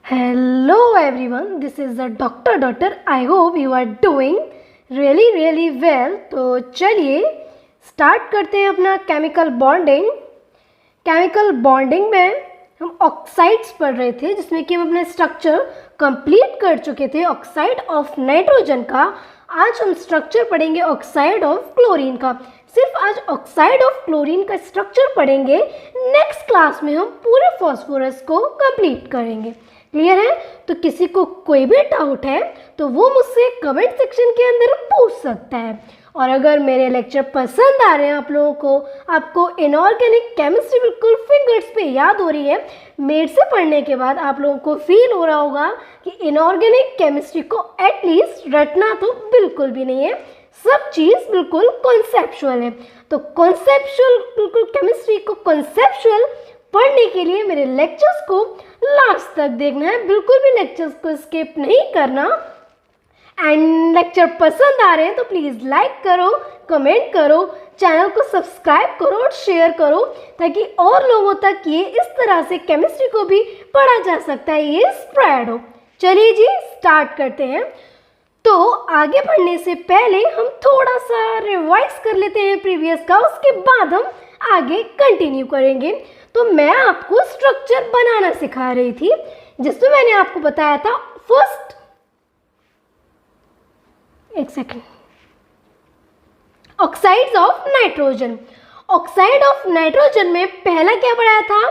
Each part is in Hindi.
Hello everyone, this is the Doctor. I hope you are doing really well. तो चलिए स्टार्ट करते हैं अपना केमिकल बॉन्डिंग। केमिकल बॉन्डिंग में हम ऑक्साइड्स पढ़ रहे थे, जिसमें कि हम अपने स्ट्रक्चर कंप्लीट कर चुके थे ऑक्साइड ऑफ नाइट्रोजन का। आज हम स्ट्रक्चर पढ़ेंगे ऑक्साइड ऑफ क्लोरीन का। सिर्फ आज ऑक्साइड ऑफ क्लोरीन का स्ट्रक्चर पढ़ेंगे। नेक्स्ट क्लास में हम पूरे फॉस्फोरस को कंप्लीट करेंगे। क्लियर है? तो किसी को कोई भी डाउट है तो वो मुझसे कमेंट सेक्शन के अंदर पूछ सकता है। और अगर मेरे लेक्चर पसंद आ रहे हैं आप लोगों को, आपको इनऑर्गेनिक केमिस्ट्री बिल्कुल फिंगर्स पे याद हो रही है, मेरे से पढ़ने के बाद आप लोगों को फील हो रहा होगा कि इनऑर्गेनिक केमिस्ट्री को एटलीस्ट रटना तो बिल्कुल भी नहीं है, सब चीज़ बिल्कुल कॉन्सेप्चुअल है। तो कॉन्सेप्चुअल बिल्कुल केमिस्ट्री को कॉन्सेप्चुअल पढ़ने के लिए मेरे लेक्चर्स को लास्ट तक देखना है, बिल्कुल भी लेक्चर्स को स्किप नहीं करना। एंड लेक्चर पसंद आ रहे हैं तो प्लीज़ लाइक करो, कमेंट करो, चैनल को सब्सक्राइब करो और शेयर करो, ताकि और लोगों तक ये इस तरह से केमिस्ट्री को भी पढ़ा जा सकता है, ये स्प्रेड हो। चलिए जी स्टार्ट करते हैं। तो आगे बढ़ने से पहले हम थोड़ा सा रिवाइज कर लेते हैं प्रीवियस का, उसके बाद हम आगे कंटिन्यू करेंगे। तो मैं आपको स्ट्रक्चर बनाना सिखा रही थी, जिसमें मैंने आपको बताया था फर्स्ट, एक second, oxides of nitrogen. Oxide of nitrogen में पहला क्या पढ़ाया था?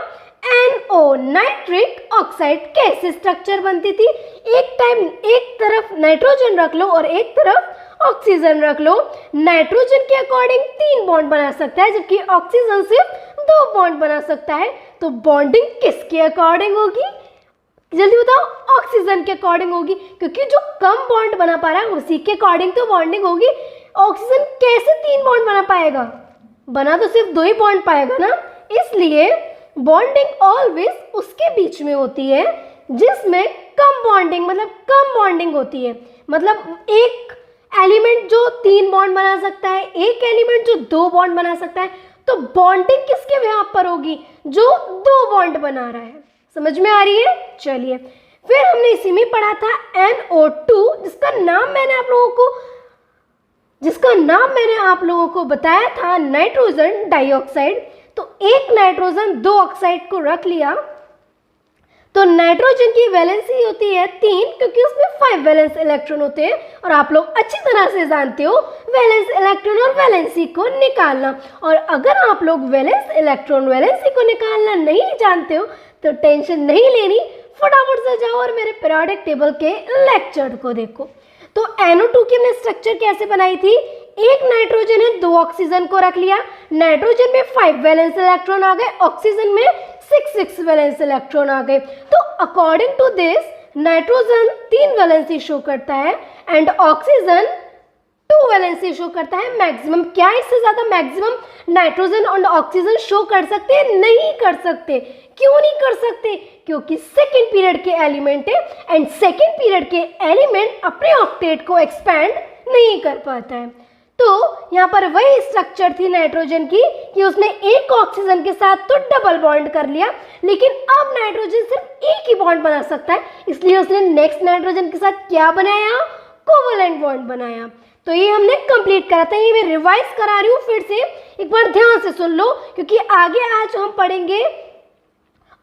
NO nitric oxide. कैसे स्ट्रक्चर बनती थी? एक तरफ नाइट्रोजन रख लो और एक तरफ ऑक्सीजन रख लो। नाइट्रोजन के अकॉर्डिंग 3 बॉन्ड बना सकता है, जबकि ऑक्सीजन सिर्फ 2 बॉन्ड बना सकता है। तो बॉन्डिंग किसके अकॉर्डिंग होगी? जल्दी बताओ। ऑक्सीजन के अकॉर्डिंग होगी, क्योंकि जो कम बॉन्ड बना पा रहा है उसी के अकॉर्डिंग तो बॉन्डिंग होगी। ऑक्सीजन कैसे 3 बॉन्ड बना पाएगा? बना तो सिर्फ 2 ही बॉन्ड पाएगा ना। इसलिए बॉन्डिंग ऑलवेज उसके बीच में होती है जिसमें कम बॉन्डिंग होती है। मतलब एक एलिमेंट जो 3 बॉन्ड बना सकता है, एक एलिमेंट जो 2 बॉन्ड बना सकता है, तो बॉन्डिंग किसके वहां पर होगी? जो 2 बॉन्ड बना रहा है। समझ में आ रही है? चलिए फिर हमने इसी में पढ़ा था NO2, जिसका नाम मैंने आप लोगों को बताया था नाइट्रोजन डाइऑक्साइड। तो एक नाइट्रोजन 2 ऑक्साइड को रख लिया, तो नाइट्रोजन की वैलेंसी होती है 3, क्योंकि उसमें 5 वैलेंस इलेक्ट्रॉन होते हैं। और आप लोग अच्छी तरह से जानते हो वैलेंस इलेक्ट्रॉन और वैलेंसी को निकालना। और अगर आप लोग वैलेंस इलेक्ट्रॉन वैलेंसी को निकालना नहीं जानते हो तो टेंशन नहीं लेनी, फटाफट से जाओ और मेरे पीरियोडिक टेबल के लेक्चर को देखो। तो NO2 की हमने स्ट्रक्चर कैसे बनाई थी? एक नाइट्रोजन है, 2 ऑक्सीजन को रख लिया। नाइट्रोजन में 5 वैलेंस इलेक्ट्रॉन आ गए, ऑक्सीजन में 6 वैलेंस इलेक्ट्रॉन आ गए। तो according to this nitrogen 3 valency show करता है एंड ऑक्सीजन 2 वैलेंसी शो करता है मैक्सिमम। क्या इससे ज्यादा मैक्सिमम नाइट्रोजन और ऑक्सीजन शो कर सकते हैं? नहीं कर सकते। क्यों नहीं कर सकते? क्योंकि सेकेंड पीरियड के एलिमेंट है एंड सेकेंड पीरियड के एलिमेंट अपने ऑक्टेट को एक्सपैंड नहीं कर पाता है। तो यहाँ पर वही स्ट्रक्चर थी नाइट्रोजन की कि उसने एक ऑक्सीजन के साथ तो डबल बॉन्ड कर लिया, लेकिन अब नाइट्रोजन सिर्फ एक ही बॉन्ड बना सकता है, इसलिए उसने नेक्स्ट नाइट्रोजन के साथ क्या बनाया? कोवलेंट बॉन्ड बनाया। तो ये हमने कंप्लीट करा था, ये मैं रिवाइज करा रही हूँ फिर से, एक बार ध्यान से सुन लो, क्योंकि आगे आज हम पढ़ेंगे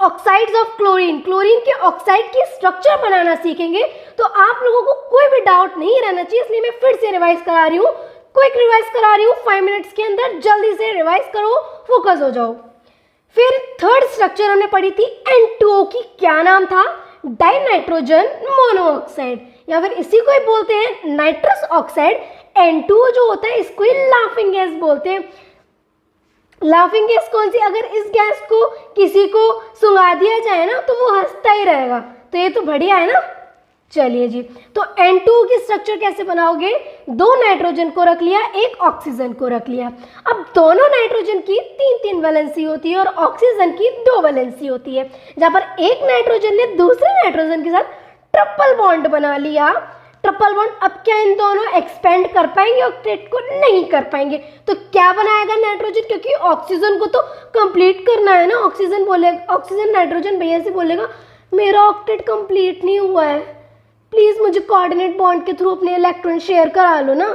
ऑक्साइड्स ऑफ क्लोरीन। क्लोरीन के ऑक्साइड की स्ट्रक्चर बनाना सीखेंगे। तो आप लोगों को कोई भी डाउट नहीं रहना चाहिए, इसलिए मैं फिर से रिवाइज करा रही हूँ, क्विक रिवाइज करा रही हूँ 5 मिनट्स के अंदर। जल्दी से रिवाइज करो, फोकस हो जाओ। फिर थर्ड स्ट्रक्चर हमने पढ़ी थी N2O की, क्या नाम था? डाइनाइट्रोजन मोनोऑक्साइड, या फिर इसी को ही बोलते हैं नाइट्रस ऑक्साइड। N2O जो होता है इसको ही लाफिंग गैस बोलते हैं। लाफिंग गैस कौन सी? अगर इस गैस को किसी को सुंघा दिया जाए ना तो वो हंसता ही रहेगा। तो ये तो बढ़िया है ना। चलिए जी, तो N2O की स्ट्रक्चर कैसे बनाओगे? 2 नाइट्रोजन को रख लिया, 1 ऑक्सीजन को रख लिया। अब दोनों नाइट्रोजन की 3 वैलेंसी होती है और ऑक्सीजन की 2 वैलेंसी होती है। जहाँ पर एक नाइट्रोजन ने दूसरे नाइट्रोजन के साथ ट्रिपल बॉन्ड बना लिया। ट्रिपल बॉन्ड, अब क्या इन दोनों एक्सपेंड कर पाएंगे? ऑक्टेट को नहीं कर पाएंगे। तो क्या बनाएगा नाइट्रोजन? क्योंकि ऑक्सीजन को तो कंप्लीट करना है ना। ऑक्सीजन नाइट्रोजन भैया से बोलेगा मेरा ऑक्टेट कंप्लीट नहीं हुआ है, प्लीज मुझे कोऑर्डिनेट बॉन्ड के थ्रू अपने इलेक्ट्रॉन शेयर करा लो ना,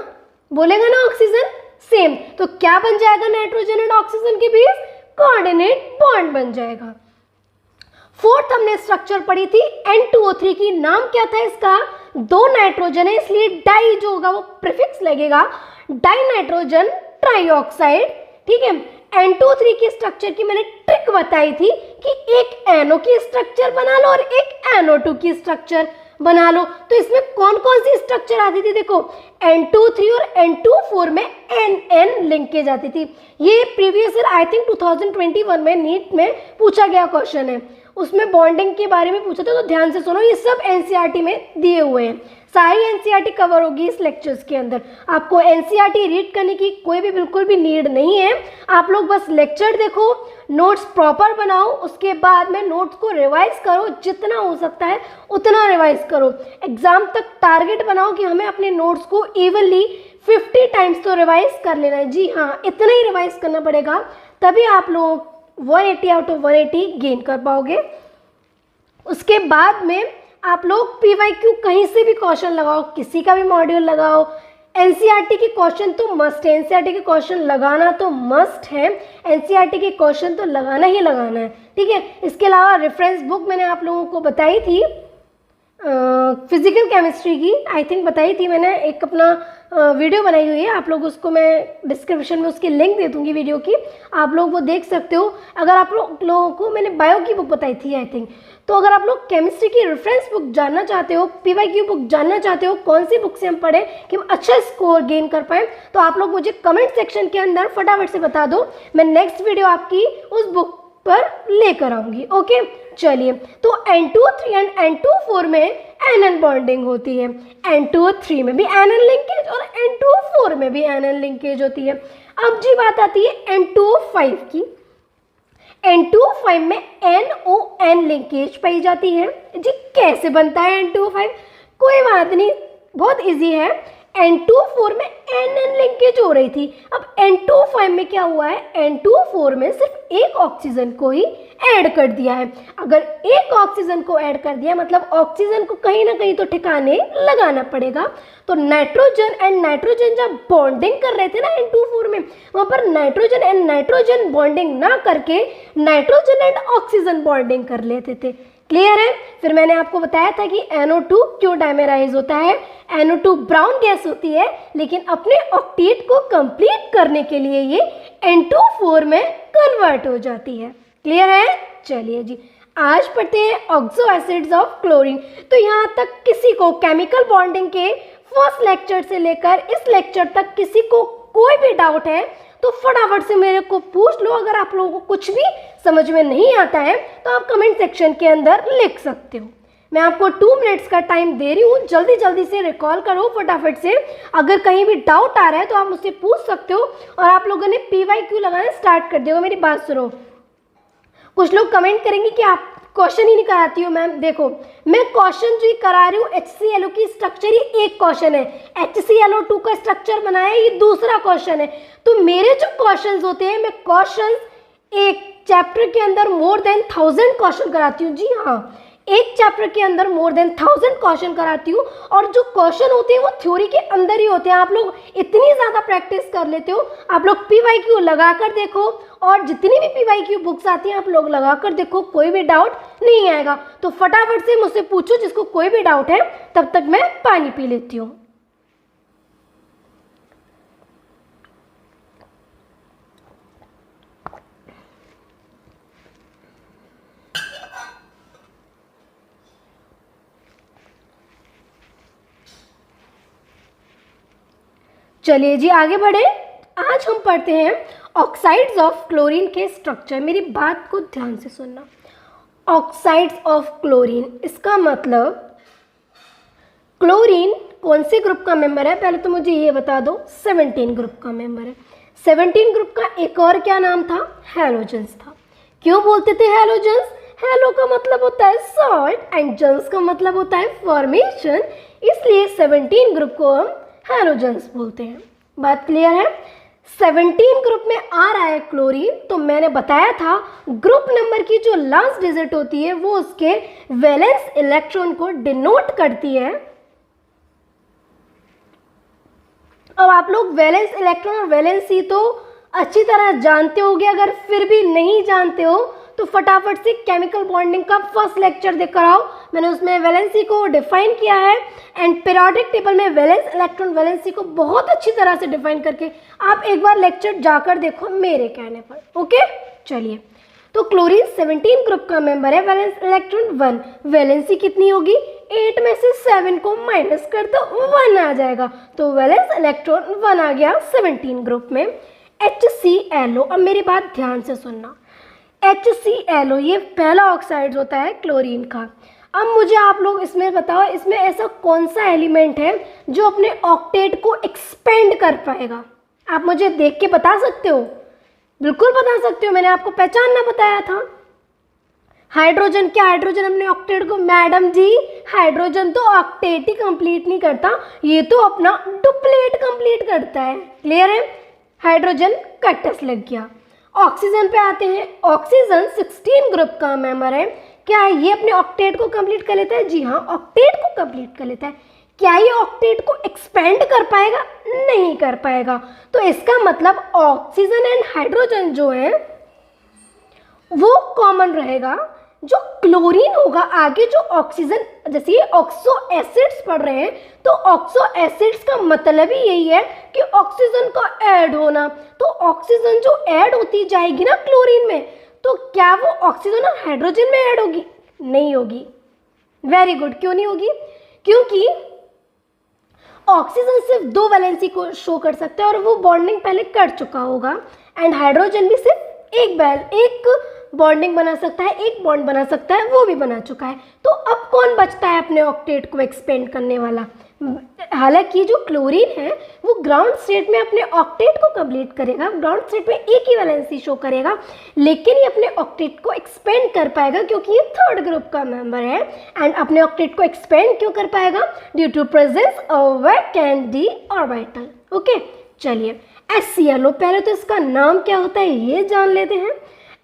बोलेगा ना ऑक्सीजन। सेम, तो क्या बन जाएगा नाइट्रोजन एंड ऑक्सीजन के बीच? कोऑर्डिनेट बॉन्ड बन जाएगा। फोर्थ हमने स्ट्रक्चर पढ़ी थी N2O3 की, नाम क्या था इसका? दो नाइट्रोजन है इसलिए डाई जो होगा वो प्रीफिक्स लगेगा, डाई नाइट्रोजन ट्राइऑक्साइड। ठीक है, N2O3 की स्ट्रक्चर की मैंने ट्रिक बताई थी कि एक NO की स्ट्रक्चर बना लो और एक NO2 की स्ट्रक्चर बना लो। तो इसमें कौन कौन सी स्ट्रक्चर आती थी? देखो N2O3 और N2O4 में NN लिंकेज आती थी। ये प्रीवियस ईयर आई थिंक 2021 में नीट में पूछा गया क्वेश्चन है, उसमें बॉन्डिंग के बारे में पूछा था, तो ध्यान से सुनो, ये सब एनसीईआरटी में दिए हुए हैं, सारी एनसीईआरटी कवर होगी इस लेक्चर्स के अंदर। आपको एनसीईआरटी रीड करने की कोई भी बिल्कुल भी नीड नहीं है, आप लोग बस लेक्चर देखो, नोट्स प्रॉपर बनाओ, उसके बाद में नोट्स को रिवाइज करो, जितना हो सकता है उतना रिवाइज करो। एग्जाम तक टारगेट बनाओ कि हमें अपने नोट्स को इवनली 50 टाइम्स तो रिवाइज कर लेना है। जी हाँ, इतना ही रिवाइज करना पड़ेगा, तभी आप लोग 180 आउट ऑफ 180 गेन कर पाओगे। उसके बाद में आप लोग PYQ कहीं से भी क्वेश्चन लगाओ, किसी का भी मॉड्यूल लगाओ, एनसीईआरटी के क्वेश्चन तो मस्ट है, एनसीईआरटी के क्वेश्चन लगाना तो मस्ट है, एनसीईआरटी के क्वेश्चन तो लगाना ही लगाना है। ठीक है, इसके अलावा रेफरेंस बुक मैंने आप लोगों को बताई थी, फिजिकल केमिस्ट्री की आई थिंक बताई थी मैंने, एक अपना वीडियो बनाई हुई है, आप लोग उसको मैं डिस्क्रिप्शन में उसकी लिंक दे दूंगी वीडियो की, आप लोग वो देख सकते हो। अगर आप लोगों को मैंने बायो की बुक बताई थी आई थिंक, तो अगर आप लोग केमिस्ट्री की रेफरेंस बुक जानना चाहते हो, PYQ बुक जानना चाहते हो, कौन सी बुक से हम पढ़ें कि हम अच्छा स्कोर गेन कर पाएँ, तो आप लोग मुझे कमेंट सेक्शन के अंदर फटाफट से बता दो, मैं नेक्स्ट वीडियो आपकी उस बुक पर लेकर आऊंगी। ओके, चलिए, तो N2O3 एंड N2O4 में NN बॉन्डिंग होती है, N2O3 में भी NN लिंकेज और N2O4 में भी NN लिंकेज होती है। अब जी बात आती है N2O5 की, N2O5 में NON लिंकेज पाई जाती है। जी कैसे बनता है N2O5? कोई बात नहीं, बहुत इजी है। N2O4 में NN लिंकेज हो रही थी, अब N2O5 में क्या हुआ है, N2O4 में सिर्फ एक ऑक्सीजन को ही ऐड कर दिया है। अगर एक ऑक्सीजन को ऐड कर दिया मतलब ऑक्सीजन को कहीं ना कहीं तो ठिकाने लगाना पड़ेगा। तो नाइट्रोजन एंड नाइट्रोजन जब बॉन्डिंग कर रहे थे ना N2O4 में, वहां पर नाइट्रोजन एंड नाइट्रोजन बॉन्डिंग ना करके नाइट्रोजन एंड ऑक्सीजन बॉन्डिंग कर लेते थे। क्लियर है? फिर मैंने आपको बताया था कि NO2 क्यों डायमेराइज होता है, NO2 ब्राउन गैस होती है, लेकिन अपने ऑक्टेट को कंप्लीट करने के लिए ये N2O4 में कन्वर्ट हो जाती है। क्लियर है? चलिए जी, आज पढ़ते हैं ऑक्सो एसिड्स ऑफ क्लोरीन। तो यहाँ तक किसी को केमिकल बॉन्डिंग के फर्स्ट लेक्चर से लेकर इस लेक्चर तक किसी को कोई भी डाउट है तो फटाफट से मेरे को पूछ लो। अगर आप लोगों को कुछ भी समझ में नहीं आता है तो आप कमेंट सेक्शन के अंदर लिख सकते हो। मैं आपको 2 मिनट्स का टाइम दे रही हूँ, जल्दी जल्दी से रिकॉल करो फटाफट से। अगर कहीं भी डाउट आ रहा है तो आप मुझसे पूछ सकते हो। और आप लोगों ने PYQ लगाना स्टार्ट कर दिया। मेरी बात सुनो, कुछ लोग कमेंट करेंगे कि आप क्वेश्चन ही नहीं कराती हो मैम। देखो, मैं क्वेश्चन जो करा रही हूँ HClO की स्ट्रक्चर, ये एक क्वेश्चन है, HClO2 का स्ट्रक्चर बनाया ये दूसरा क्वेश्चन है। तो मेरे जो क्वेश्चंस होते हैं, मैं क्वेश्चन एक चैप्टर के अंदर मोर देन 1000 क्वेश्चन कराती हूँ। जी हाँ, एक चैप्टर के अंदर मोर देन 1000 क्वेश्चन कराती हूँ। और जो क्वेश्चन होते हैं वो थ्योरी के अंदर ही होते हैं। आप लोग इतनी ज़्यादा प्रैक्टिस कर लेते हो, आप लोग PYQ लगा कर देखो, और जितनी भी PYQ बुक्स आती हैं आप लोग लगा कर देखो, कोई भी डाउट नहीं आएगा। तो फटाफट से मुझसे पूछो जिसको कोई भी डाउट है, तब तक मैं पानी पी लेती हूँ। चलिए जी, आगे बढ़े। आज हम पढ़ते हैं ऑक्साइड्स ऑफ क्लोरीन के स्ट्रक्चर। मेरी बात को ध्यान से सुनना। ऑक्साइड्स ऑफ क्लोरीन, इसका मतलब क्लोरीन कौन से ग्रुप का मेंबर है? पहले तो मुझे ये बता दो, 17 ग्रुप का मेंबर है। 17 ग्रुप का एक और क्या नाम था? हैलोजेंस था। क्यों बोलते थे हैलोजेंस? हैलो का मतलब होता है सॉल्ट एंड जेंस का मतलब होता है फॉर्मेशन, इसलिए 17 ग्रुप को हम हैलोजेंस बोलते हैं। बात क्लियर है? 17 ग्रुप में आ रहा है क्लोरीन, तो मैंने बताया था ग्रुप नंबर की जो लास्ट डिजिट होती है वो उसके वैलेंस इलेक्ट्रॉन को डिनोट करती है। अब आप लोग वैलेंस इलेक्ट्रॉन और वैलेंसी तो अच्छी तरह जानते होगे, अगर फिर भी नहीं जानते हो तो फटाफट से केमिकल बॉन्डिंग का फर्स्ट लेक्चर देखकर आओ। मैंने उसमें वैलेंसी को डिफाइन किया है एंड पीरियोडिक टेबल में वैलेंस इलेक्ट्रॉन वैलेंसी को बहुत अच्छी तरह से डिफाइन करके आप एक बार लेक्चर जाकर देखो मेरे कहने पर। ओके, चलिए, तो क्लोरीन 17 ग्रुप का मेंबर है, वैलेंस इलेक्ट्रॉन 1। वैलेंसी कितनी होगी? 8 में से 7 को माइनस कर दो 1 आ जाएगा, तो वैलेंस इलेक्ट्रॉन 1 आ गया 17 ग्रुप में। HClO, अब मेरी बात ध्यान से सुनना, HClO ये पहला ऑक्साइड होता है क्लोरीन का। अब मुझे आप लोग इसमें बताओ, इसमें ऐसा कौन सा एलिमेंट है जो अपने ऑक्टेट को एक्सपेंड कर पाएगा? आप मुझे देख के बता सकते हो, बिल्कुल बता सकते हो, मैंने आपको पहचानना बताया था। हाइड्रोजन, क्या हाइड्रोजन अपने ऑक्टेट को? मैडम जी, हाइड्रोजन तो ऑक्टेट ही कंप्लीट नहीं करता, ये तो अपना डुप्लेट कंप्लीट करता है। क्लियर है? हाइड्रोजन का टेस्ट लग गया। ऑक्सीजन पे आते हैं। ऑक्सीजन 16 ग्रुप का मेंबर है। क्या ये अपने ऑक्टेट को कंप्लीट कर लेता है? जी हाँ, ऑक्टेट को कंप्लीट कर लेता है। क्या ये ऑक्टेट को एक्सपेंड कर पाएगा? नहीं कर पाएगा। तो इसका मतलब ऑक्सीजन एंड हाइड्रोजन जो है वो कॉमन रहेगा। जो क्लोरीन होगा आगे, जो ऑक्सीजन, जैसे ये ऑक्सो एसिड्स पढ़ रहे हैं तो ऑक्सो एसिड्स का मतलब ही यही है कि ऑक्सीजन का ऐड होना। तो ऑक्सीजन जो ऐड होती जाएगी ना क्लोरीन में, तो क्या वो ऑक्सीजन और हाइड्रोजन में ऐड होगी? नहीं होगी। वेरी गुड, क्यों नहीं होगी? क्योंकि ऑक्सीजन सिर्फ 2 वैलेंसी को शो कर सकता है और वो बॉन्डिंग पहले कर चुका होगा, एंड हाइड्रोजन भी सिर्फ एक बॉन्डिंग बना सकता है, एक बॉन्ड बना सकता है, वो भी बना चुका है। तो अब कौन बचता है अपने ऑक्टेट को एक्सपेंड करने वाला? हालांकि जो क्लोरीन है वो ग्राउंड स्टेट में अपने ऑक्टेट को कंप्लीट करेगा, ग्राउंड स्टेट में एक ही वैलेंसी शो करेगा, लेकिन ये अपने ऑक्टेट को एक्सपेंड कर पाएगा क्योंकि ये 3rd ग्रुप का मेंबर है। एंड अपने ऑक्टेट को एक्सपेंड क्यों कर पाएगा? Due to presence of vacant d orbital. Okay, चलिए, HClO, पहले तो इसका नाम क्या होता है ये जान लेते हैं।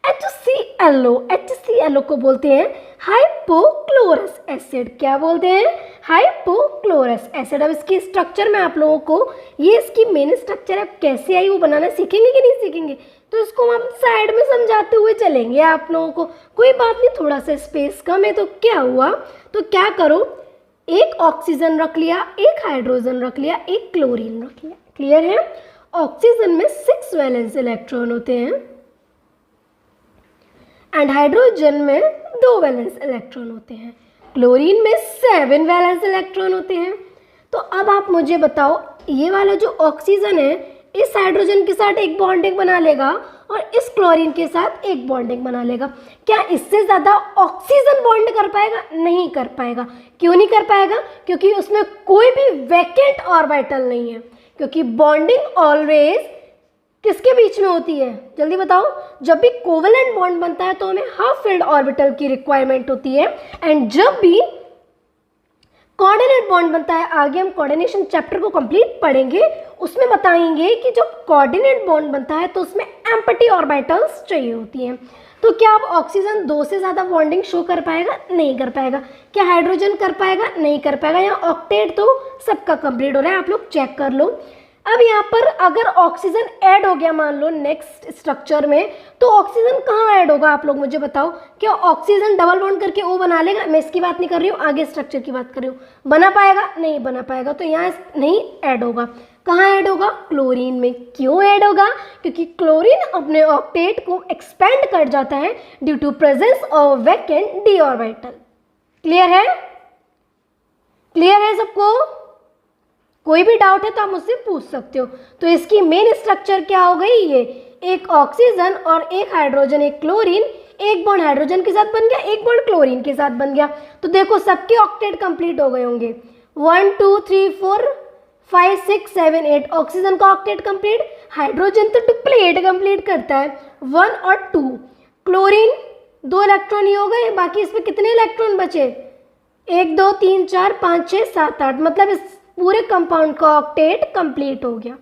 HClO को बोलते हैं हाइपोक्लोरस एसिड। क्या बोलते हैं? Hypochlorous acid. अब इसकी स्ट्रक्चर में आप लोगों को, ये इसकी मेन स्ट्रक्चर अब कैसे आई वो बनाना सीखेंगे कि नहीं सीखेंगे? तो इसको हम साइड में समझाते हुए चलेंगे आप लोगों को, कोई बात नहीं, थोड़ा सा स्पेस कम है। तो क्या हुआ, तो क्या करो, एक ऑक्सीजन रख लिया, एक हाइड्रोजन रख लिया, एक क्लोरीन रख लिया। क्लियर है? ऑक्सीजन में 6 वैलेंस इलेक्ट्रॉन होते हैं एंड हाइड्रोजन में 2 वैलेंस इलेक्ट्रॉन होते हैं। क्लोरीन में 7 वैलेंस इलेक्ट्रॉन होते हैं। तो अब आप मुझे बताओ, ये वाला जो ऑक्सीजन है इस हाइड्रोजन के साथ एक बॉन्डिंग बना लेगा और इस क्लोरीन के साथ एक बॉन्डिंग बना लेगा। क्या इससे ज़्यादा ऑक्सीजन बॉन्ड कर पाएगा? नहीं कर पाएगा। क्यों नहीं कर पाएगा? क्योंकि उसमें कोई भी वैकेंट ऑर्बिटल नहीं है, क्योंकि बॉन्डिंग ऑलवेज किसके बीच में होती है? जल्दी बताओ। जब भी कोवेलेंट बॉन्ड बनता है तो हमें हाफ फिल्ड ऑर्बिटल की रिक्वायरमेंट होती है, एंड जब भी कोऑर्डिनेट बॉन्ड बनता है, आगे हम कोऑर्डिनेशन चैप्टर को कंप्लीट पढ़ेंगे, उसमें बताएंगे कि जब कोऑर्डिनेट बॉन्ड बनता है तो उसमें एम्प्टी ऑर्बिटल्स चाहिए होती हैं। तो क्या अब ऑक्सीजन 2 से ज़्यादा बॉन्डिंग शो कर पाएगा? नहीं कर पाएगा। क्या हाइड्रोजन कर पाएगा? नहीं कर पाएगा। यहाँ ऑक्टेट तो सबका कंप्लीट हो रहा है, आप लोग चेक कर लो। अब यहाँ पर अगर ऑक्सीजन ऐड हो गया मान लो नेक्स्ट स्ट्रक्चर में, तो ऑक्सीजन कहाँ ऐड होगा? आप लोग मुझे बताओ। क्या ऑक्सीजन डबल बॉन्ड करके O बना लेगा? मैं इसकी बात नहीं कर रही हूँ, आगे स्ट्रक्चर की बात कर रही हूँ। बना पाएगा? नहीं बना पाएगा। तो यहाँ नहीं ऐड होगा। कहाँ ऐड होगा? क्लोरीन में। क्यों ऐड होगा? क्योंकि क्लोरीन अपने ऑक्टेट को एक्सपेंड कर जाता है due to presence of vacant d orbital. Clear है? क्लियर है सबको? कोई भी डाउट है तो आप मुझसे पूछ सकते हो। तो इसकी मेन स्ट्रक्चर क्या हो गई? ये एक ऑक्सीजन और एक हाइड्रोजन, एक क्लोरीन, एक बॉन्ड हाइड्रोजन के साथ बन गया, एक बॉन्ड क्लोरीन के साथ बन गया। तो देखो सबके ऑक्टेट कंप्लीट हो गए होंगे। 1 2 3 4 5 6 7 8 ऑक्सीजन का ऑक्टेट कंप्लीट। हाइड्रोजन तो डुप्लेट कंप्लीट करता है 1 और 2। क्लोरीन 2 इलेक्ट्रॉन ही हो गए, बाकी इसमें कितने इलेक्ट्रॉन बचे? 1 2 3 4 5 6 7 8, मतलब इस पूरे कंपाउंड का ऑक्टेट कंप्लीट हो गया।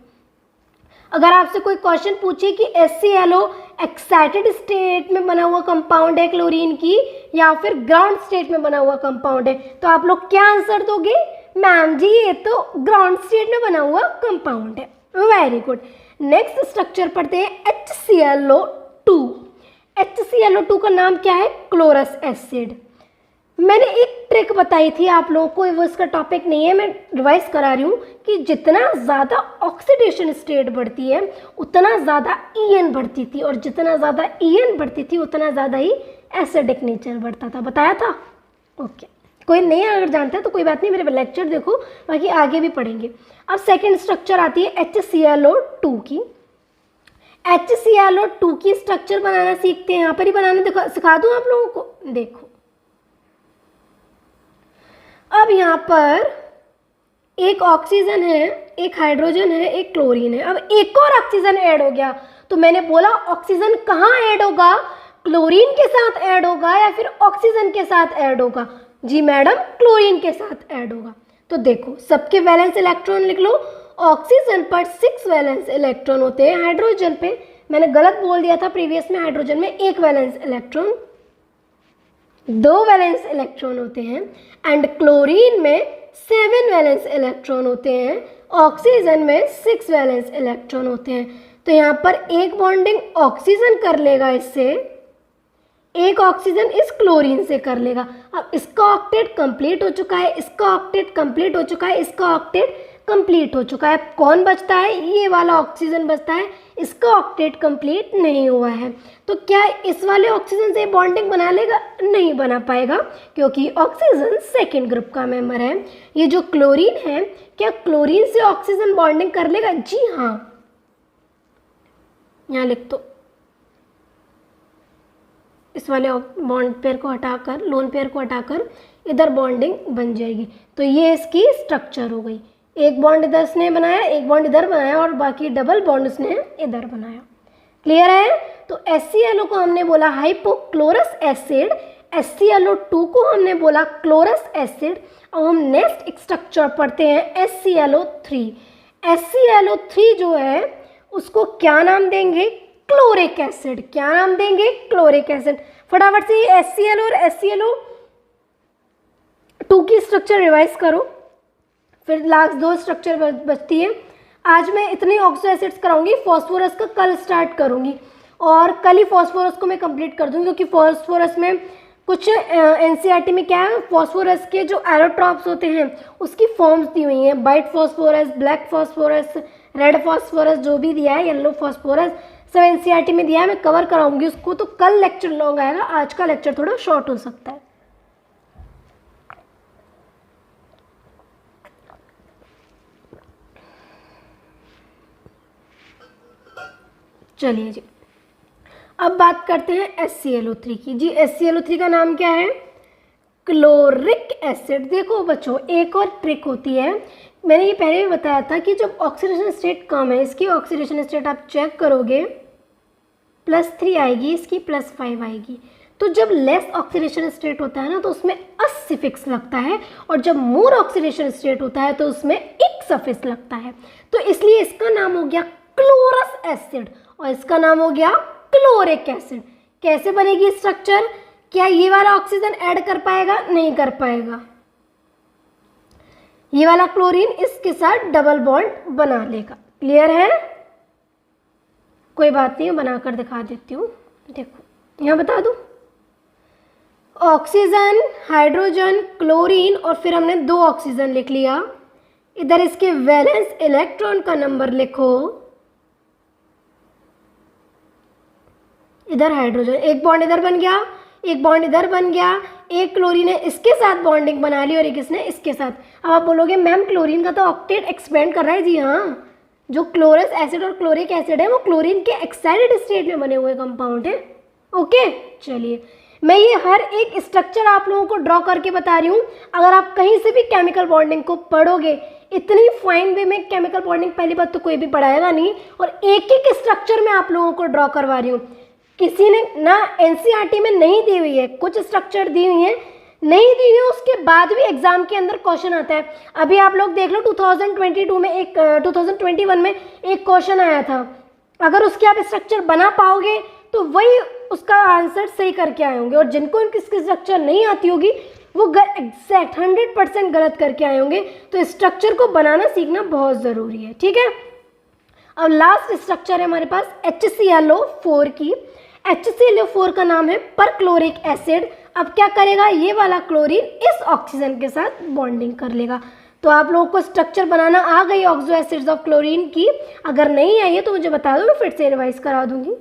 अगर आपसे कोई क्वेश्चन पूछे कि HClO एक्साइटेड स्टेट में बना हुआ कंपाउंड है क्लोरीन की या फिर ग्राउंड स्टेट में बना हुआ कंपाउंड है, तो आप लोग क्या आंसर दोगे? मैम जी ये तो ग्राउंड स्टेट में बना हुआ कंपाउंड है। Very good. नेक्स्ट स्ट्रक्चर पढ़ते हैं HClO2। HClO2 का नाम क्या है? Chlorous acid. मैंने एक ट्रिक बताई थी आप लोगों को, वो इसका टॉपिक नहीं है, मैं रिवाइज करा रही हूँ कि जितना ज़्यादा ऑक्सीडेशन स्टेट बढ़ती है उतना ज़्यादा EN बढ़ती थी, और जितना ज़्यादा EN बढ़ती थी उतना ज़्यादा ही एसिडिक नेचर बढ़ता था। बताया था? ओके। कोई नहीं अगर जानता है तो कोई बात नहीं, मेरे लेक्चर देखो, बाकी आगे भी पढ़ेंगे। अब सेकेंड स्ट्रक्चर आती है HClO2 की। HClO2 की स्ट्रक्चर बनाना सीखते हैं, यहाँ पर ही बनाना सिखा दूँ आप लोगों को। देखो अब यहाँ पर एक ऑक्सीजन है, एक हाइड्रोजन है, एक क्लोरीन है। अब एक और ऑक्सीजन ऐड हो गया, तो मैंने बोला ऑक्सीजन कहाँ ऐड होगा? क्लोरीन के साथ ऐड होगा या फिर ऑक्सीजन के साथ ऐड होगा? जी मैडम, क्लोरीन के साथ ऐड होगा। तो देखो सबके वैलेंस इलेक्ट्रॉन लिख लो। ऑक्सीजन पर 6 वैलेंस इलेक्ट्रॉन होते हैं, हाइड्रोजन पे मैंने गलत बोल दिया था प्रीवियस में, हाइड्रोजन में 1 वैलेंस इलेक्ट्रॉन, 2 वैलेंस इलेक्ट्रॉन होते हैं, एंड क्लोरीन में 7 वैलेंस इलेक्ट्रॉन होते हैं, ऑक्सीजन में 6 वैलेंस इलेक्ट्रॉन होते हैं। तो यहाँ पर एक बॉन्डिंग ऑक्सीजन कर लेगा इससे, एक ऑक्सीजन इस क्लोरीन से कर लेगा। अब इसका ऑक्टेट कंप्लीट हो चुका है, इसका ऑक्टेट कंप्लीट हो चुका है, इसका ऑक्टेट कंप्लीट हो चुका है। कौन बचता है? ये वाला ऑक्सीजन बचता है, इसका ऑक्टेट कंप्लीट नहीं हुआ है। तो क्या इस वाले ऑक्सीजन से बॉन्डिंग बना लेगा? नहीं बना पाएगा, क्योंकि ऑक्सीजन सेकेंड ग्रुप का मेंबर है। ये जो क्लोरीन है, क्या क्लोरीन से ऑक्सीजन बॉन्डिंग कर लेगा? जी हाँ, यहाँ लिख दो। इस वाले बॉन्ड पेयर को हटाकर, लोन पेयर को हटाकर इधर बॉन्डिंग बन जाएगी। तो ये इसकी स्ट्रक्चर हो गई। एक बॉन्ड इधर इसने बनाया, एक बॉन्ड इधर बनाया, और बाकी डबल बॉन्ड उसने इधर बनाया। क्लियर है? तो HClO को हमने बोला हाइपोक्लोरस एसिड, HClO2 को हमने बोला क्लोरस एसिड। अब हम नेक्स्ट स्ट्रक्चर पढ़ते हैं HClO3। HClO3 जो है उसको क्या नाम देंगे? Chloric acid. क्या नाम देंगे? Chloric acid. फटाफट से HClO और HClO2 की स्ट्रक्चर रिवाइज करो, फिर लास्ट 2 स्ट्रक्चर बचती है। आज मैं इतनी ऑक्सो एसिड्स कराऊंगी, फास्फोरस का कल स्टार्ट करूंगी, और कल ही फास्फोरस को मैं कंप्लीट कर दूंगी, क्योंकि फास्फोरस में कुछ NCERT में क्या है, फास्फोरस के जो एरोट्रॉप्स होते हैं उसकी फॉर्म्स दी हुई हैं, white phosphorus, black phosphorus, red phosphorus, जो भी दिया है, येलो फास्फोरस, सब NCERT में दिया है। मैं कवर कराऊंगी उसको, तो कल लेक्चर लॉन्ग आएगा, आज का लेक्चर थोड़ा शॉर्ट हो सकता है। चलिए जी, अब बात करते हैं HClO3 की। जी HClO3 का नाम क्या है? Chloric acid. देखो बच्चों, एक और ट्रिक होती है, मैंने ये पहले भी बताया था कि जब ऑक्सीडेशन स्टेट कम है, इसकी ऑक्सीडेशन स्टेट आप चेक करोगे +3 आएगी, इसकी +5 आएगी। तो जब लेस ऑक्सीडेशन स्टेट होता है ना, तो उसमें अस सफिक्स लगता है, और जब मोर ऑक्सीडेशन स्टेट होता है तो उसमें इक सफिक्स लगता है। तो इसलिए इसका नाम हो गया क्लोरस एसिड, और इसका नाम हो गया क्लोरिक एसिड। कैसे बनेगी स्ट्रक्चर? क्या ये वाला ऑक्सीजन ऐड कर पाएगा? नहीं कर पाएगा। ये वाला क्लोरीन इसके साथ डबल बॉन्ड बना लेगा। क्लियर है? कोई बात नहीं, बनाकर दिखा देती हूँ। देखो यहाँ बता दूँ, ऑक्सीजन, हाइड्रोजन, क्लोरीन, और फिर हमने 2 ऑक्सीजन लिख लिया। इधर इसके वैलेंस इलेक्ट्रॉन का नंबर लिखो, इधर हाइड्रोजन, एक बॉन्ड इधर बन गया, एक बॉन्ड इधर बन गया, एक क्लोरीन ने इसके साथ बॉन्डिंग बना ली और एक इसने इसके साथ। अब आप बोलोगे मैम क्लोरीन का तो ऑक्टेट एक्सपेंड कर रहा है। जी हाँ, जो क्लोरस एसिड और क्लोरिक एसिड है वो क्लोरीन के एक्साइटेड स्टेट में बने हुए कंपाउंड है। ओके, चलिए मैं ये हर एक स्ट्रक्चर आप लोगों को ड्रॉ करके बता रही हूँ। अगर आप कहीं से भी केमिकल बॉन्डिंग को पढ़ोगे, इतनी फाइन वे में केमिकल बॉन्डिंग पहली बात तो कोई भी पढ़ाएगा नहीं, और एक एक स्ट्रक्चर में आप लोगों को ड्रॉ करवा रही हूँ। किसी ने ना NCERT में नहीं दी हुई है, कुछ स्ट्रक्चर दी हुई है नहीं दी है उसके बाद भी एग्जाम के अंदर क्वेश्चन आता है। अभी आप लोग देख लो 2022 में एक 2021 में एक क्वेश्चन आया था, अगर उसके आप स्ट्रक्चर बना पाओगे तो वही उसका आंसर सही करके आए होंगे, और जिनको इनकी स्ट्रक्चर नहीं आती होगी वो एग्जैक्ट 100% गलत करके आए होंगे। तो स्ट्रक्चर को बनाना सीखना बहुत ज़रूरी है, ठीक है। अब लास्ट स्ट्रक्चर है हमारे पास HClO4 की। HClO4 का नाम है परक्लोरिक एसिड। अब क्या करेगा, ये वाला क्लोरीन इस ऑक्सीजन के साथ बॉन्डिंग कर लेगा। तो आप लोगों को स्ट्रक्चर बनाना आ गई ऑक्सो एसिड्स ऑफ क्लोरीन की, अगर नहीं आई है तो मुझे बता दो, मैं फिर से रिवाइज करा दूंगी।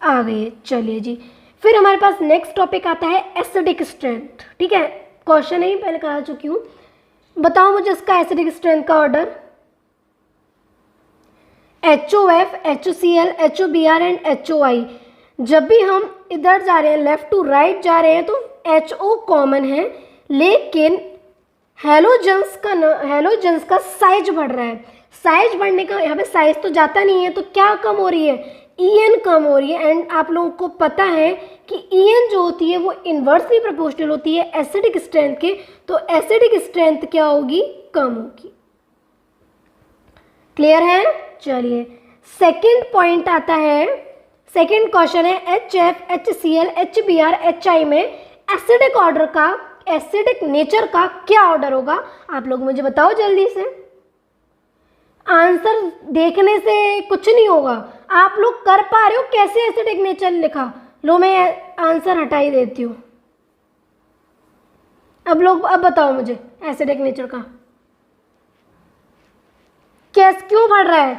आ गई है, चलिए जी। फिर हमारे पास नेक्स्ट टॉपिक आता है एसिडिक स्ट्रेंथ, ठीक है। क्वेश्चन ही पहले करा चुकी हूँ, बताओ मुझे इसका एसिडिक स्ट्रेंथ का order. HOF, HCl, HOBr and HOI। जब भी हम इधर जा रहे हैं, लेफ्ट टू राइट जा रहे हैं, तो HO कॉमन है, लेकिन हैलोजेंस का साइज बढ़ रहा है। साइज बढ़ने का, यहाँ पे साइज तो जाता नहीं है, तो क्या कम हो रही है, EN कम हो रही है। एंड आप लोगों को पता है कि EN जो होती है वो इन्वर्सली प्रोपोर्शनल होती है एसिडिक स्ट्रेंथ के, तो एसिडिक स्ट्रेंथ क्या होगी, कम होगी। क्लियर है, चलिए सेकंड पॉइंट आता है, सेकंड क्वेश्चन है HF, HCl, HBr, HI में एसिडिक ऑर्डर का, एसिडिक नेचर का क्या ऑर्डर होगा, आप लोग मुझे बताओ जल्दी से। आंसर देखने से कुछ नहीं होगा, आप लोग कर पा रहे हो कैसे एसिडिक नेचर लिखा, लो मैं आंसर हटा ही देती हूँ। अब बताओ मुझे एसिडिक नेचर का क्यों बढ़ रहा है,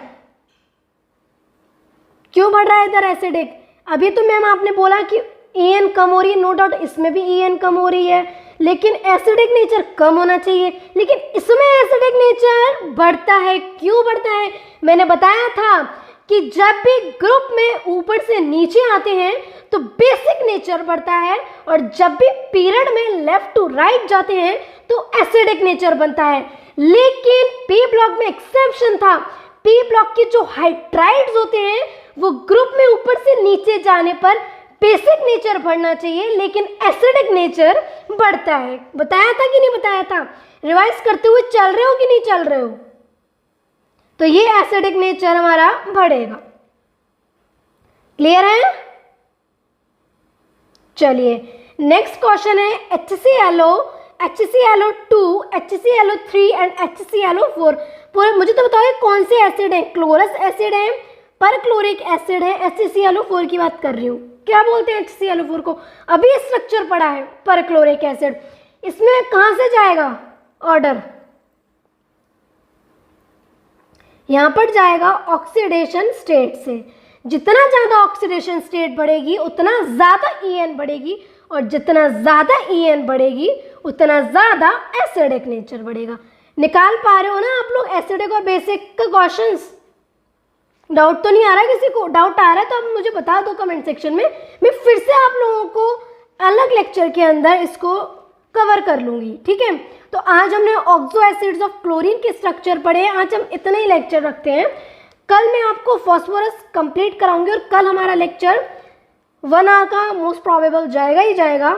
क्यों बढ़ रहा है इधर एसिडिक। अभी तो मैम आपने बोला कि EN कम हो रही है, नो डाउट इसमें भी EN कम हो रही है, लेकिन एसिडिक नेचर कम होना चाहिए, लेकिन इसमें एसिडिक नेचर बढ़ता है। क्यों बढ़ता है, मैंने बताया था कि जब भी ग्रुप में ऊपर से नीचे आते हैं तो बेसिक नेचर बढ़ता है, और जब भी पीरियड में लेफ्ट टू राइट जाते हैं तो एसिडिक नेचर बनता है। लेकिन पी ब्लॉक में एक्सेप्शन था, पी ब्लॉक के जो हाइड्राइड्स होते हैं वो ग्रुप में ऊपर से नीचे जाने पर बेसिक नेचर बढ़ना चाहिए, लेकिन एसिडिक नेचर बढ़ता है। बताया था कि नहीं बताया था, रिवाइज करते हुए चल रहे हो कि नहीं चल रहे हो। तो ये एसिडिक नेचर हमारा बढ़ेगा। क्लियर है, चलिए नेक्स्ट क्वेश्चन है HClO, HClO2, HClO3 and HClO4। पूरे मुझे तो बताओ ये कौन से एसिड है, क्लोरस एसिड है, परक्लोरिक एसिड है, HClO4 की बात कर रही हूँ। क्या बोलते हैं HClO4 को, अभी स्ट्रक्चर पड़ा है परक्लोरिक एसिड, इसमें कहाँ से जाएगा ऑर्डर, यहाँ पर जाएगा ऑक्सीडेशन स्टेट से। जितना ज़्यादा ऑक्सीडेशन स्टेट बढ़ेगी उतना ज़्यादा EN बढ़ेगी, और जितना ज़्यादा EN बढ़ेगी उतना ज़्यादा एसिडिक नेचर बढ़ेगा। निकाल पा रहे हो ना आप लोग एसिडिक और बेसिक का क्वेश्चंस। डाउट तो नहीं आ रहा है, किसी को डाउट आ रहा है तो आप मुझे बता दो कमेंट सेक्शन में, मैं फिर से आप लोगों को अलग लेक्चर के अंदर इसको कवर कर लूँगी, ठीक है। तो आज हमने ऑक्सो एसिड्स ऑफ क्लोरीन के स्ट्रक्चर पढ़े, आज हम इतने ही लेक्चर रखते हैं। कल मैं आपको फॉस्फोरस कंप्लीट कराऊंगी, और कल हमारा लेक्चर 1 आवर का मोस्ट प्रोबेबल जाएगा ही जाएगा।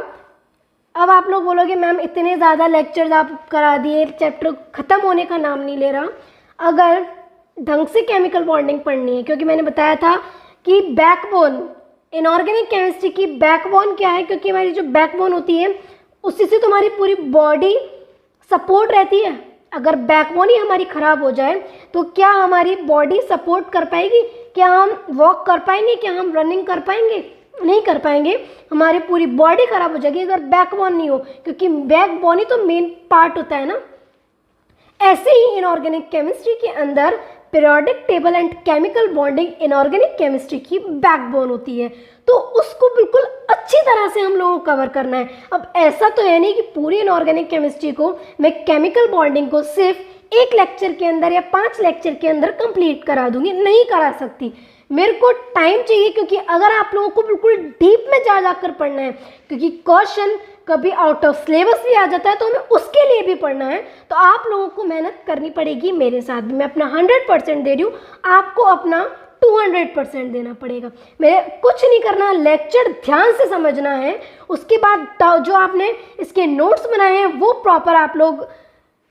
अब आप लोग बोलोगे मैम इतने ज़्यादा लेक्चर्स आप करा दिए, चैप्टर ख़त्म होने का नाम नहीं ले रहा। अगर ढंग से केमिकल बॉन्डिंग पढ़नी है, क्योंकि मैंने बताया था कि बैकबोन, इनऑर्गेनिक केमिस्ट्री की बैकबोन क्या है, क्योंकि हमारी जो बैकबोन होती है उसी से तो हमारी पूरी बॉडी सपोर्ट रहती है। अगर बैकबोन ही हमारी ख़राब हो जाए तो क्या हमारी बॉडी सपोर्ट कर पाएगी, क्या हम वॉक कर पाएंगे, क्या हम रनिंग कर पाएंगे, नहीं कर पाएंगे। हमारी पूरी बॉडी ख़राब हो जाएगी अगर बैकबोन नहीं हो, क्योंकि बैकबोन ही तो मेन पार्ट होता है ना। ऐसे ही इनऑर्गेनिक केमिस्ट्री के अंदर periodic table and chemical bonding inorganic chemistry की बैकबोन होती है, तो उसको बिल्कुल अच्छी तरह से हम लोगों को कवर करना है। अब ऐसा तो है नहीं कि पूरी इनऑर्गेनिक केमिस्ट्री को मैं केमिकल बॉन्डिंग को सिर्फ एक लेक्चर के अंदर या 5 लेक्चर के अंदर कंप्लीट करा दूंगी, नहीं करा सकती। मेरे को टाइम चाहिए, क्योंकि अगर आप लोगों को बिल्कुल डीप में जाकर पढ़ना है, क्योंकि क्वेश्चन कभी आउट ऑफ सिलेबस भी आ जाता है तो हमें उसके लिए भी पढ़ना है, तो आप लोगों को मेहनत करनी पड़ेगी मेरे साथ भी। मैं अपना 100% दे रही हूँ, आपको अपना 200% देना पड़ेगा। मेरे कुछ नहीं करना, लेक्चर ध्यान से समझना है। उसके बाद जो आपने इसके नोट्स बनाए हैं वो प्रॉपर आप लोग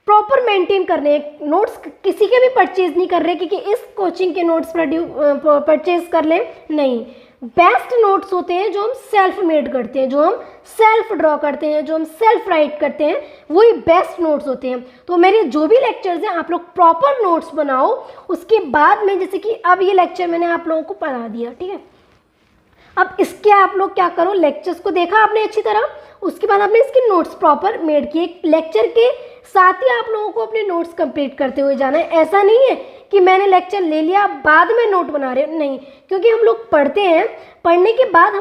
प्रॉपर मेंटेन करने हैं। नोट्स किसी के भी परचेज नहीं कर रहे क्योंकि इस कोचिंग के नोट्स परचेज कर लें, नहीं। बेस्ट नोट्स होते हैं जो हम सेल्फ मेड करते हैं, जो हम सेल्फ ड्रॉ करते हैं, जो हम सेल्फ राइट करते हैं, वही बेस्ट नोट्स होते हैं। तो मेरे जो भी लेक्चर्स हैं आप लोग प्रॉपर नोट्स बनाओ। उसके बाद में जैसे कि अब ये लेक्चर मैंने आप लोगों को पढ़ा दिया, ठीक है। अब इसके आप लोग क्या करो, लेक्चर्स को देखा आपने अच्छी तरह, उसके बाद आपने इसके नोट्स प्रॉपर मेड किए। लेक्चर के साथ ही आप लोगों को अपने नोट्स कंप्लीट करते हुए जाना है। ऐसा नहीं है कि मैंने लेक्चर ले लिया बाद में नोट बना रहे हो, नहीं। क्योंकि हम लोग पढ़ते हैं, पढ़ने के बाद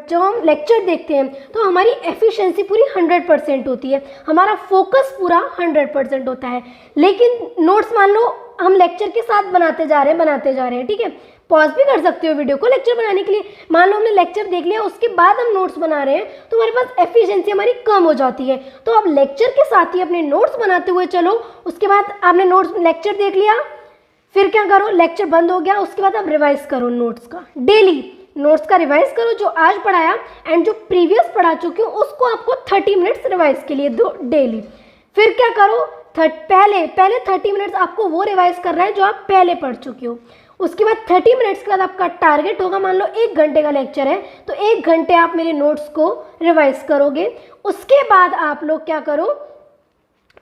जब हम लेक्चर देखते हैं तो हमारी एफिशिएंसी पूरी 100% होती है, हमारा फोकस पूरा 100% होता है। लेकिन नोट्स मान लो हम लेक्चर के साथ बनाते जा रहे हैं, ठीक है। पॉज भी कर सकते हो वीडियो को लेक्चर बनाने के लिए। मान लो हमने लेक्चर देख लिया, उसके बाद हम नोट्स बना रहे हैं तो हमारे पास एफिशिएंसी हमारी कम हो जाती है। तो आप लेक्चर के साथ ही अपने नोट्स बनाते हुए चलो। उसके बाद आपने नोट्स लेक्चर देख लिया, फिर क्या करो, लेक्चर बंद हो गया, उसके बाद आप रिवाइज करो नोट्स का। डेली नोट्स का रिवाइज करो, जो आज पढ़ाया एंड जो प्रीवियस पढ़ा चुकी हूँ उसको आपको 30 मिनट्स रिवाइज के लिए दो डेली। फिर क्या करो, पहले 30 मिनट्स आपको वो रिवाइज करना है जो आप पहले पढ़ चुके हो। उसके बाद 30 मिनट्स के बाद आपका टारगेट होगा, मान लो 1 घंटे का लेक्चर है तो 1 घंटे आप मेरे नोट्स को रिवाइज करोगे। उसके बाद आप लोग क्या करो,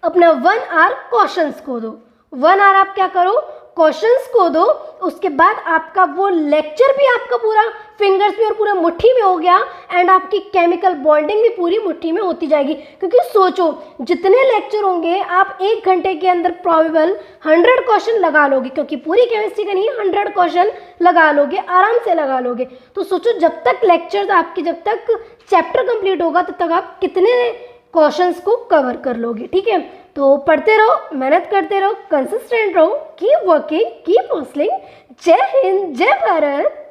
अपना 1 आवर क्वेश्चंस को दो। 1 आवर आप क्या करो, क्वेश्चंस को दो। उसके बाद आपका वो लेक्चर भी आपका पूरा फिंगर्स में और पूरा मुट्ठी में हो गया एंड आपकी केमिकल बॉन्डिंग भी पूरी मुट्ठी में होती जाएगी। क्योंकि सोचो जितने लेक्चर होंगे आप 1 घंटे के अंदर प्रोबेबल 100 क्वेश्चन लगा लोगे, क्योंकि पूरी केमिस्ट्री का नहीं 100 क्वेश्चन लगा लोगे, आराम से लगा लोगे। तो सोचो जब तक लेक्चर आपकी, जब तक चैप्टर कंप्लीट होगा तब तक आप कितने क्वेश्चंस को कवर कर लोगे, ठीक है। तो पढ़ते रहो, मेहनत करते रहो, कंसिस्टेंट रहो, कीप वर्किंग, कीप हसलिंग। जय हिंद, जय भारत।